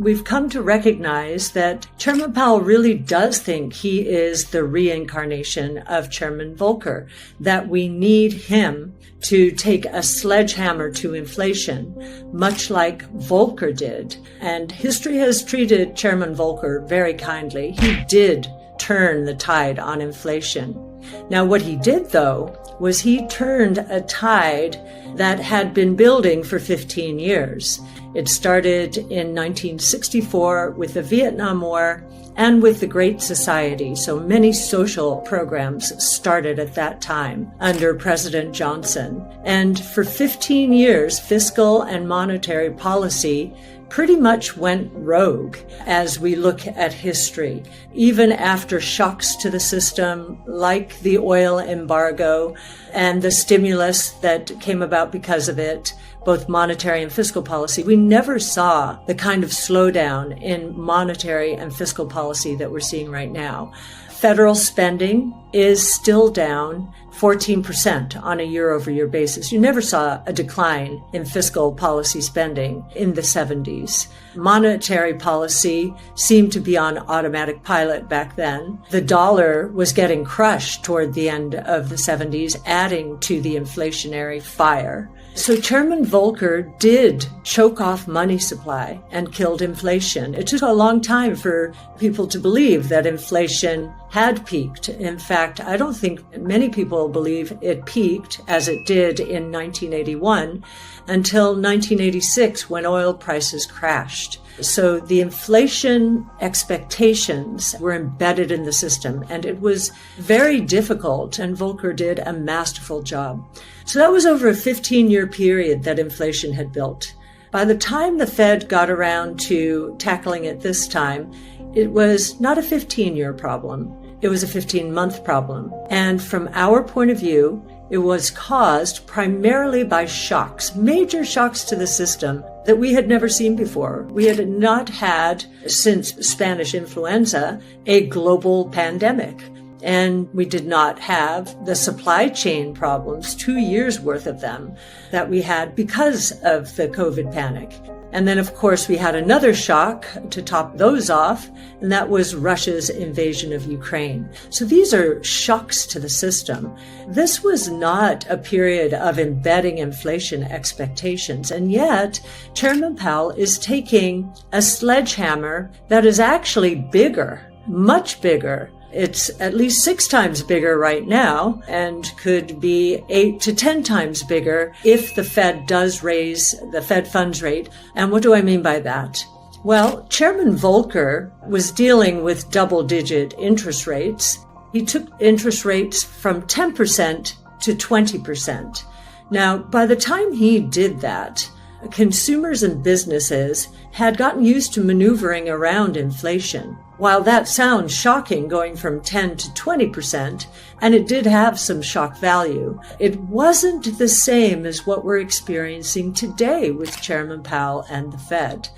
we've come to recognize that Chairman Powell really does think he is the reincarnation of Chairman Volcker, that we need him to take a sledgehammer to inflation, much like Volcker did. And history has treated Chairman Volcker very kindly. He did turn the tide on inflation. Now, what he did, though, was he turned a tide that had been building for 15 years. It started in 1964 with the Vietnam War and with the Great Society. So many social programs started at that time under President Johnson. And for 15 years, fiscal and monetary policy pretty much went rogue as we look at history. Even after shocks to the system, like the oil embargo and the stimulus that came about because of it, both monetary and fiscal policy, we never saw the kind of slowdown in monetary and fiscal policy that we're seeing right now. Federal spending is still down 14% on a year-over-year basis. You never saw a decline in fiscal policy spending in the 70s. Monetary policy seemed to be on automatic pilot back then. The dollar was getting crushed toward the end of the 70s, adding to the inflationary fire. So Chairman Volcker did choke off money supply and killed inflation. It took a long time for people to believe that inflation had peaked. In fact, I don't think many people believe it peaked as it did in 1981 until 1986 when oil prices crashed. So the inflation expectations were embedded in the system, and it was very difficult, and Volcker did a masterful job. So that was over a 15-year period that inflation had built. By the time the Fed got around to tackling it this time, it was not a 15-year problem. It was a 15-month problem. And from our point of view, it was caused primarily by shocks, major shocks to the system that we had never seen before. We had not had, since Spanish influenza, a global pandemic. And we did not have the supply chain problems, 2 years worth of them, that we had because of the COVID panic. And then, of course, we had another shock to top those off, and that was Russia's invasion of Ukraine. So these are shocks to the system. This was not a period of embedding inflation expectations, and yet Chairman Powell is taking a sledgehammer that is actually bigger, much bigger. It's at least 6 times bigger right now and could be 8 to 10 times bigger if the Fed does raise the Fed funds rate. And what do I mean by that? Well, Chairman Volcker was dealing with double-digit interest rates. He took interest rates from 10% to 20%. Now, by the time he did that, consumers and businesses had gotten used to maneuvering around inflation. While that sounds shocking, going from 10 to 20%, and it did have some shock value, it wasn't the same as what we're experiencing today with Chairman Powell and the Fed.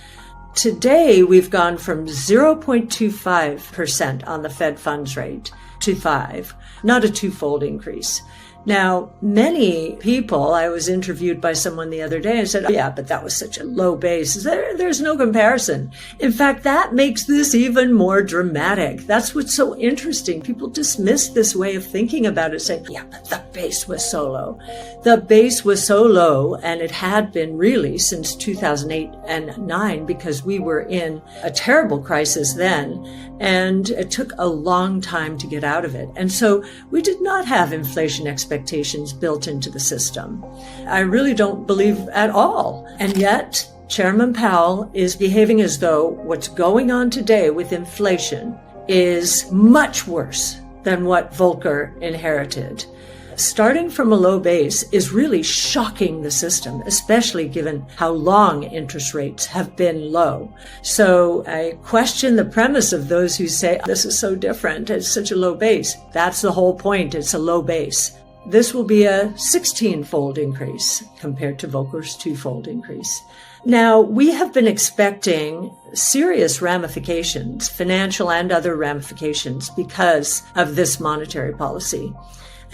Today, we've gone from 0.25% on the Fed funds rate to 5%, not a twofold increase. Now, many people, I was interviewed by someone the other day and said, yeah, but that was such a low base. There's no comparison. In fact, that makes this even more dramatic. That's what's so interesting. People dismiss this way of thinking about it, saying, yeah, but the base was so low. The base was so low, and it had been really since 2008 and 9, because we were in a terrible crisis then, and it took a long time to get out of it. And so we did not have inflation expectations built into the system. I really don't believe at all. And yet, Chairman Powell is behaving as though what's going on today with inflation is much worse than what Volcker inherited. Starting from a low base is really shocking the system, especially given how long interest rates have been low. So I question the premise of those who say, this is so different, it's such a low base. That's the whole point, it's a low base. This will be a 16-fold increase compared to Volcker's 2-fold increase. Now, we have been expecting serious ramifications, financial and other ramifications, because of this monetary policy.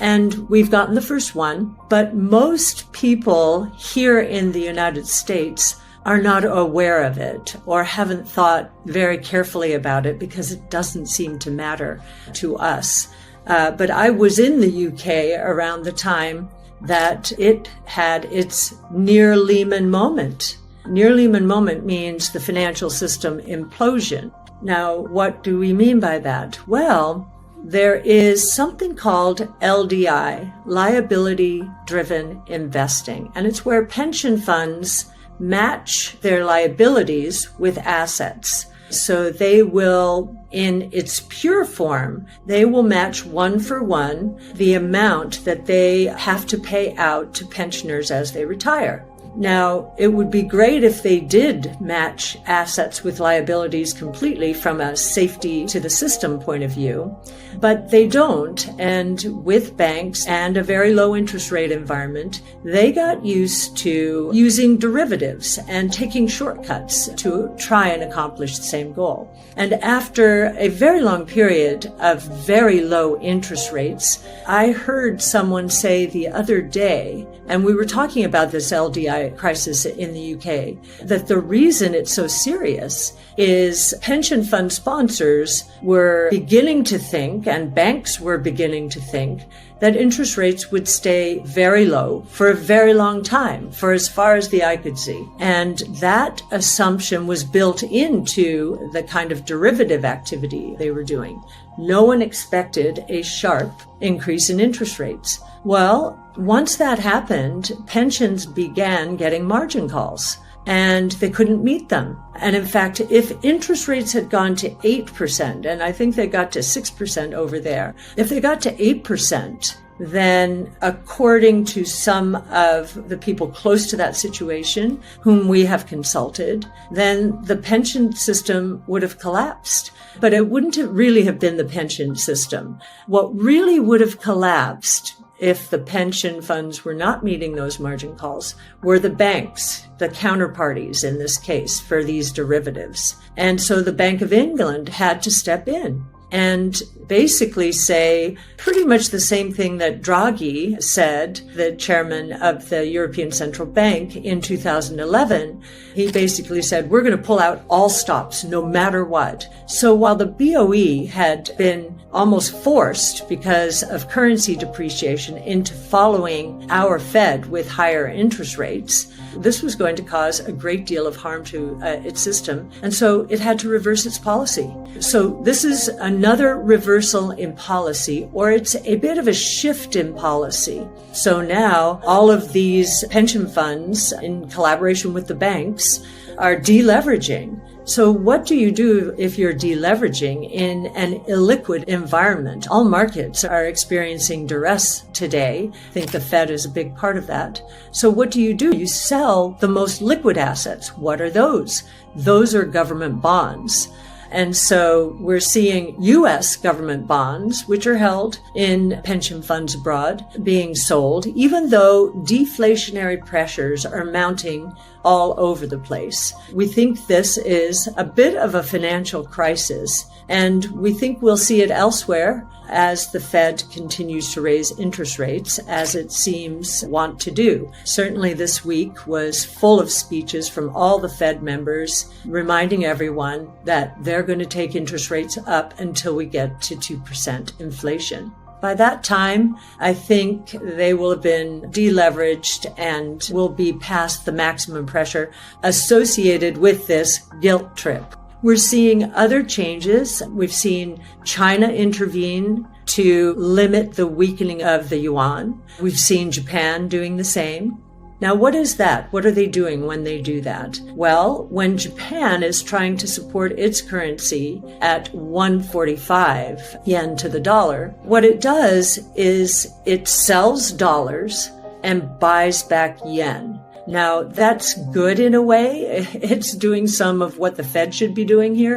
And we've gotten the first one, but most people here in the United States are not aware of it or haven't thought very carefully about it because it doesn't seem to matter to us. But I was in the UK around the time that it had its near Lehman moment. Near Lehman moment means the financial system implosion. Now, what do we mean by that? Well, there is something called LDI, liability-driven investing, and it's where pension funds match their liabilities with assets. So they will, in its pure form, they will match 1-for-1 the amount that they have to pay out to pensioners as they retire. Now, it would be great if they did match assets with liabilities completely from a safety to the system point of view, but they don't. And with banks and a very low interest rate environment, they got used to using derivatives and taking shortcuts to try and accomplish the same goal. And after a very long period of very low interest rates, I heard someone say the other day, and we were talking about this LDI crisis in the UK, that the reason it's so serious is pension fund sponsors were beginning to think, and banks were beginning to think, that interest rates would stay very low for a very long time, for as far as the eye could see. And that assumption was built into the kind of derivative activity they were doing. No one expected a sharp increase in interest rates. Well, once that happened, pensions began getting margin calls, and they couldn't meet them. And in fact, if interest rates had gone to 8%, and I think they got to 6% over there, if they got to 8%, then according to some of the people close to that situation, whom we have consulted, then the pension system would have collapsed. But it wouldn't really have been the pension system. What really would have collapsed, if the pension funds were not meeting those margin calls, were the banks, the counterparties in this case for these derivatives. And so the Bank of England had to step in and basically say pretty much the same thing that Draghi said, the chairman of the European Central Bank in 2011. He basically said, we're going to pull out all stops no matter what. So while the BOE had been almost forced because of currency depreciation into following our Fed with higher interest rates, this was going to cause a great deal of harm to its system. And so it had to reverse its policy. So this is another reversal in policy, or it's a bit of a shift in policy. So now all of these pension funds, in collaboration with the banks, are deleveraging. So what do you do if you're deleveraging in an illiquid environment? All markets are experiencing duress today. I think the Fed is a big part of that. So what do? You sell the most liquid assets. What are those? Those are government bonds. And so we're seeing U.S. government bonds, which are held in pension funds abroad, being sold, even though deflationary pressures are mounting all over the place. We think this is a bit of a financial crisis, and we think we'll see it elsewhere as the Fed continues to raise interest rates, as it seems want to do. Certainly this week was full of speeches from all the Fed members reminding everyone that they're going to take interest rates up until we get to 2% inflation. By that time, I think they will have been deleveraged and will be past the maximum pressure associated with this guilt trip. We're seeing other changes. We've seen China intervene to limit the weakening of the yuan. We've seen Japan doing the same. Now, what is that? What are they doing when they do that? Well, when Japan is trying to support its currency at 145 yen to the dollar, what it does is it sells dollars and buys back yen. Now, that's good in a way. It's doing some of what the Fed should be doing here.